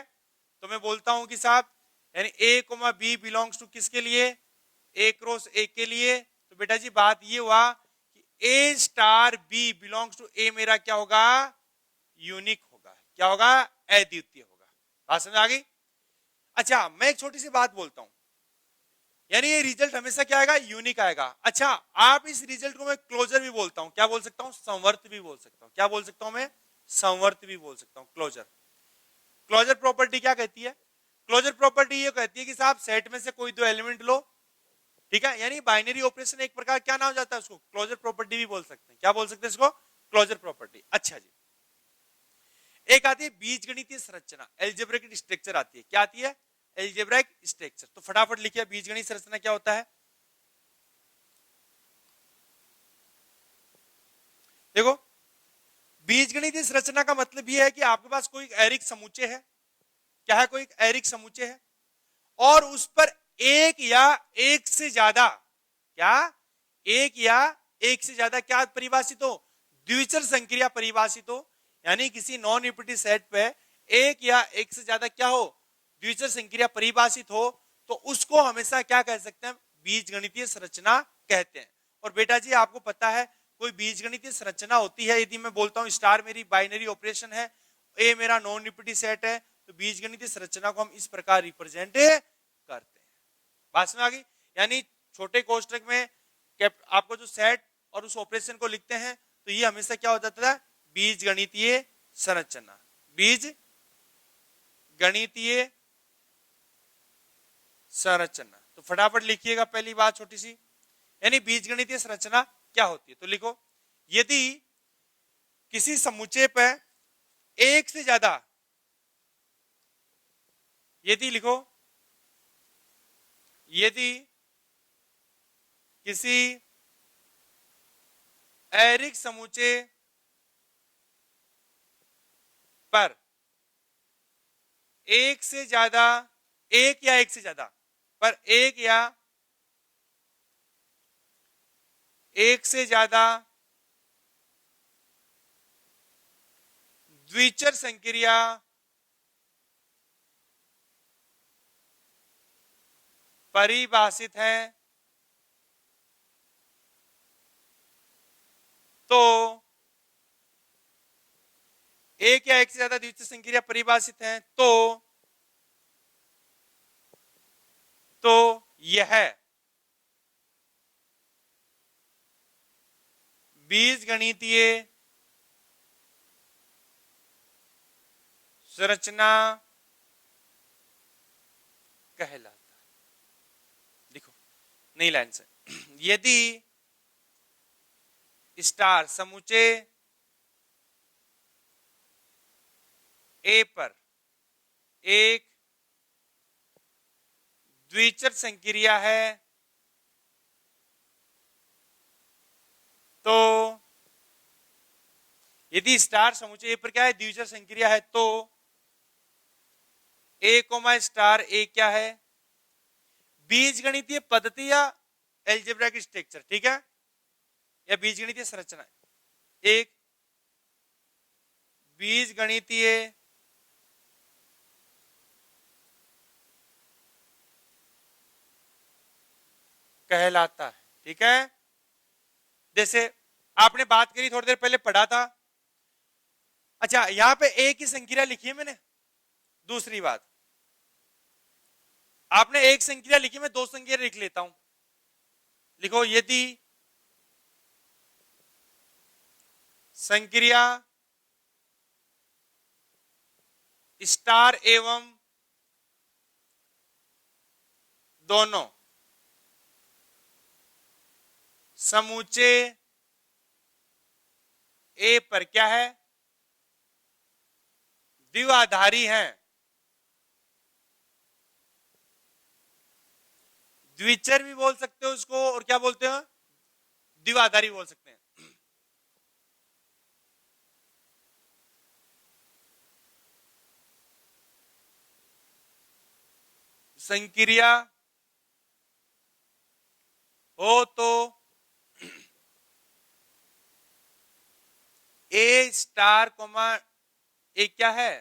तो मैं बोलता हूं कि साहब यानी ए कोमा बी बिलोंग्स टू किसके लिए, ए क्रॉस ए के लिए। तो बेटा जी बात ये हुआ कि ए स्टार बी बिलोंग्स टू ए मेरा क्या होगा, यूनिक होगा। क्या होगा, अद्वितीय होगा। बात समझ आ गई? अच्छा मैं एक छोटी सी बात बोलता हूं, यानी ये रिजल्ट हमेशा क्या आएगा, यूनिक आएगा। अच्छा आप इस रिजल्ट को मैं क्लोजर भी बोलता हूं, क्या बोल सकता हूं, संवर्त भी बोल सकता हूं। क्या बोल सकता हूं मैं, संवर्त भी बोल सकता हूं, क्लोजर। क्लोजर प्रॉपर्टी क्या कहती है, क्लोजर प्रॉपर्टी ये कहती है कि साहब सेट में से कोई दो एलिमेंट लो, ठीक है, यानी बाइनरी ऑपरेशन एक प्रकार क्या नाम जाता है उसको, क्लोजर प्रॉपर्टी भी बोल सकते हैं। क्या बोल सकते हैं इसको, क्लोजर प्रॉपर्टी। अच्छा जी, एक आती है बीजगणितीय संरचना, एल्जेब्रिक स्ट्रक्चर आती है। क्या आती है, एल्जेब्रिक स्ट्रक्चर। तो फटाफट लिखिए बीजगणितीय संरचना क्या होता है। देखो बीजगणितीय संरचना का मतलब यह है कि आपके पास कोई एरिक समुच्चय है, क्या है, कोई एरिक समुच्चय है, और उस पर एक या एक से ज्यादा, क्या, एक या एक से ज्यादा क्या परिभाषित हो, द्विचर संक्रिया परिभाषित हो। यानी किसी नॉन यूनिटी सेट पे एक या एक से ज्यादा क्या हो, द्विचर संक्रिया परिभाषित हो, तो उसको हमेशा क्या कह सकते हैं, बीजगणितीय संरचना कहते हैं। और बेटा जी आपको पता है कोई बीजगणितीय संरचना होती है, यदि मैं बोलता हूं स्टार मेरी बाइनरी ऑपरेशन है, ए मेरा नॉन यूनिटी सेट है, तो बीजगणितीय संरचना को हम इस प्रकार रिप्रेजेंट करते हैं। बात में आ गई, यानी छोटे कोष्टक में आपको जो सेट और उस ऑपरेशन को लिखते हैं, तो ये हमेशा क्या हो जाता है, बीजगणितीय संरचना, बीज गणितीय संरचना। तो फटाफट लिखिएगा पहली बात छोटी सी, यानी बीजगणितीय संरचना क्या होती है। तो लिखो, यदि किसी समुच्चय पर एक से ज्यादा, यदि लिखो, यदि किसी एरिक समुच्चय पर एक से ज्यादा, एक या एक से ज्यादा, पर एक या एक से ज्यादा द्विचर संक्रिया परिभाषित है, तो एक या एक से ज्यादा द्विचर संक्रिया परिभाषित है, तो यह बीजगणितीय संरचना कहलाता है। देखो नई लाइन से, यदि स्टार समुच्चय ए पर एक द्विचर संक्रिया है, तो यदि स्टार समुच्चय ए पर क्या है, द्विचर संक्रिया है, तो ए कोमा स्टार ए क्या है, बीजगणितीय पद्धति या एल्जेब्रिक स्ट्रक्चर, ठीक है, या बीजगणितीय संरचना, एक बीजगणितीय कहलाता है, ठीक है। जैसे आपने बात करी थोड़ी देर पहले पढ़ा था। अच्छा यहां पे एक ही संक्रिया लिखी है मैंने, दूसरी बात आपने एक संक्रिया लिखी, मैं दो संक्रिया लिख लेता हूं। लिखो, यदि संक्रिया स्टार एवं दोनों समूचे ए पर क्या है, द्विआधारी हैं, द्विचर भी बोल सकते हो उसको, और क्या बोलते हो, द्विआधारी बोल सकते हैं। संक्रिया हो तो ए स्टार कोमा ए क्या है,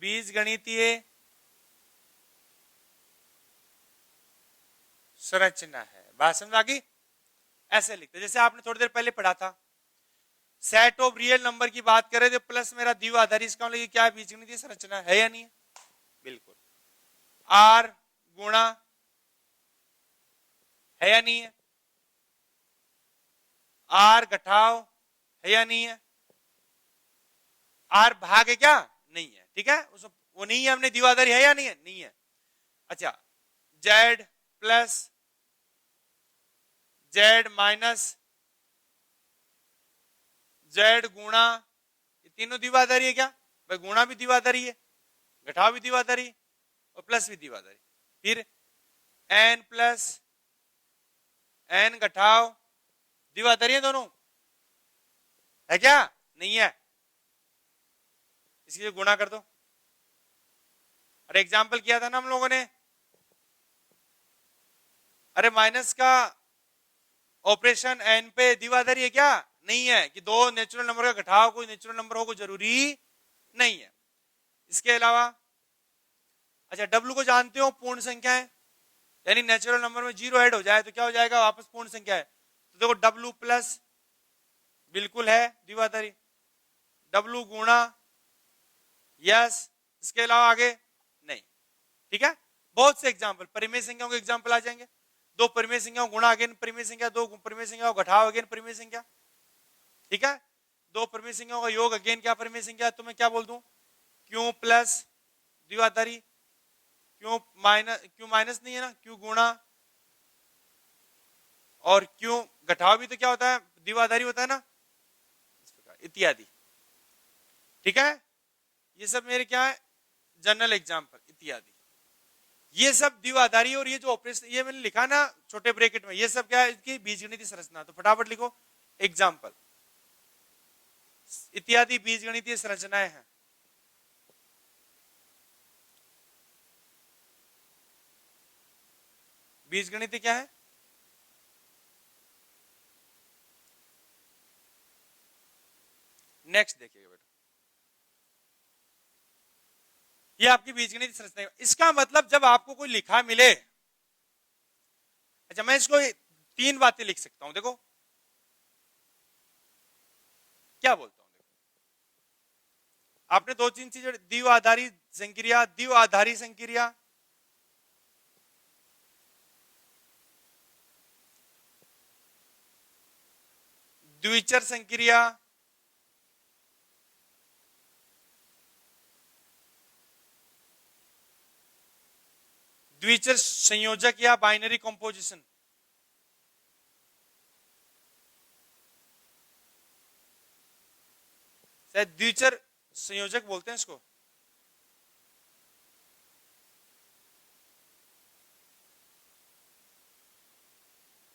बीजगणितीय संरचना है। बात समझ आ गई, ऐसे लिखते जैसे आपने थोड़ी देर पहले पढ़ा था। सेट ऑफ रियल नंबर की बात करें तो प्लस मेरा द्विआधारी, इसका मतलब क्या है, बीजगणितीय संरचना है या नहीं है? बिल्कुल। आर गुणा है या नहीं है? आर घटाव है या नहीं है? आर भाग है क्या? नहीं है, ठीक है, वो नहीं है, हमने द्विआधारी है या नहीं है? नहीं है। अच्छा, Z plus Z minus Z गुणा, ये तीनों द्विआधारी है क्या? भाई गुणा भी द्विआधारी है, घटाव भी द्विआधारी और प्लस भी द्विआधारी। फिर एन प्लस एन घटाव द्विआधारी है दोनों, है क्या? नहीं है, इसलिए गुणा कर दो। अरे एग्जाम्पल किया था ना हम लोगों ने, अरे माइनस का ऑपरेशन एन पे द्विआधारी है क्या? नहीं है, कि दो नेचुरल नंबर का घटाव कोई नेचुरल नंबर हो, कोई जरूरी नहीं है। इसके अलावा अच्छा, डब्ल्यू को जानते हो, पूर्ण संख्या है, यानी नेचुरल नंबर में जीरो ऐड हो जाए तो क्या हो जाएगा, वापस पूर्ण संख्या है। तो देखो डब्ल्यू प्लस बिल्कुल है द्विआधारी, डब्ल्यू गुणा यस, इसके अलावा आगे नहीं, ठीक है। बहुत से एग्जाम्पल, परिमेय संख्याओं के एग्जाम्पल आ जाएंगे, दो परिमेय संख्याओं गुणा अगेन परिमेय संख्या, दो परिमेय संख्याओं घटाव अगेन परिमेय संख्या, ठीक है। दो परिमेय संख्याओं का योग अगेन क्या परिमेय संख्या, तो मैं क्या बोल दूं, क्यू प्लस द्विआधारी, क्यू माइनस नहीं है ना, क्यू गुणा, और क्यू घटाव भी तो क्या होता है, द्विआधारी होता है ना, इस प्रकार इत्यादि, ठीक है। ये सब मेरे क्या है, जनरल एग्जाम्पल इत्यादि, ये सब द्विआधारी। और ये जो ऑपरेशन ये मैंने लिखा ना छोटे ब्रैकेट में, ये सब क्या है, इसकी बीजगणितीय संरचना। तो फटाफट लिखो एग्जाम्पल इत्यादि बीजगणितीय संरचनाएं हैं। बीजगणितीय क्या है, नेक्स्ट देखिएगा बेटा, ये आपकी बीजगणितीय संरचना है। इसका मतलब जब आपको कोई लिखा मिले, अच्छा मैं इसको तीन बातें लिख सकता हूं, देखो क्या बोलता हूं, देखो आपने दो तीन चीजें, द्विआधारी संक्रिया, द्विआधारी संक्रिया, द्विचर संक्रिया, द्विचर संयोजक या बाइनरी कंपोजिशन, शायद द्विचर संयोजक बोलते हैं इसको,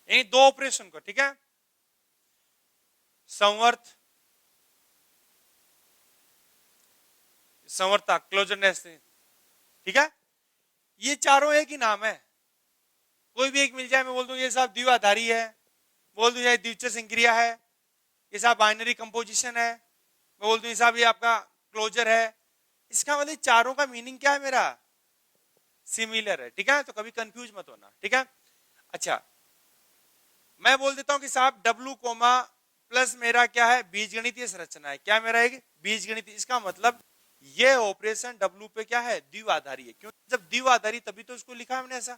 यानी दो ऑपरेशन को, ठीक है, संवर्त, संवर्ता, क्लोजरनेस, ठीक है। ये चारों एक ही नाम है, कोई भी एक मिल जाए मैं बोल दूं ये साहब द्विआधारी है, बोल दूं ये द्विचर संक्रिया है, ये साहब बाइनरी कंपोजिशन है, मैं बोल दूं ये साहब ये आपका क्लोजर है। इसका मतलब चारों का मीनिंग क्या है मेरा, सिमिलर है, ठीक है, तो कभी कंफ्यूज मत होना, ठीक है। अच्छा मैं बोल देता हूं कि साहब डब्लू कोमा प्लस मेरा क्या है, बीजगणितीय संरचना है, क्या मेरा है बीजगणितीय, इसका मतलब ये ऑपरेशन डब्लू पे क्या है, द्विआधारी है, क्योंकि जब द्विआधारी तभी तो इसको लिखा हमने ऐसा।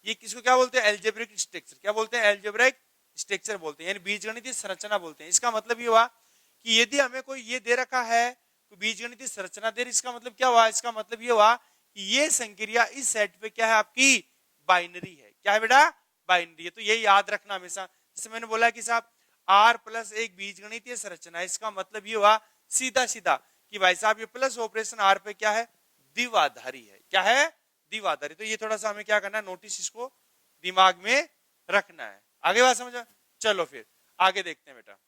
ये किसको क्या बोलते हैं, एल्जेब्रिक स्ट्रक्चर, क्या बोलते हैं, एल्जेब्रिक स्ट्रक्चर बोलते हैं, यानी बीजगणितीय संरचना बोलते हैं। इसका मतलब ये हुआ कि यदि हमें कोई ये दे रखा है तो बीजगणितीय संरचना दे, इसका मतलब क्या हुआ, इसका मतलब ये हुआ कि ये संक्रिया इस सेट पे क्या है, आपकी बाइनरी है, क्या है बेटा, बाइनरी है। तो ये याद रखना हमेशा, जैसे मैंने बोला कि साहब आर प्लस एक बीजगणितीय संरचना है, इसका मतलब ये हुआ सीधा सीधा कि भाई साहब ये प्लस ऑपरेशन आर पे क्या है, द्विआधारी है, क्या है, द्विआधारी। तो ये थोड़ा सा हमें क्या करना है, नोटिस इसको दिमाग में रखना है। आगे बात समझा, चलो फिर आगे देखते हैं बेटा।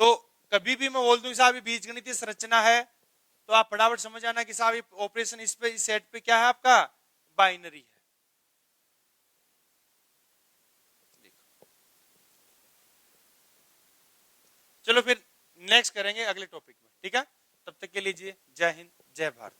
तो कभी भी मैं बोल दूं साहब ये बीजगणितीय संरचना है तो आप फटाफट समझ आना कि साहब ये ऑपरेशन इस पे, इस सेट पे क्या है आपका, बाइनरी है। चलो फिर नेक्स्ट करेंगे अगले टॉपिक में, ठीक है, तब तक के लिए जय हिंद जय भारत।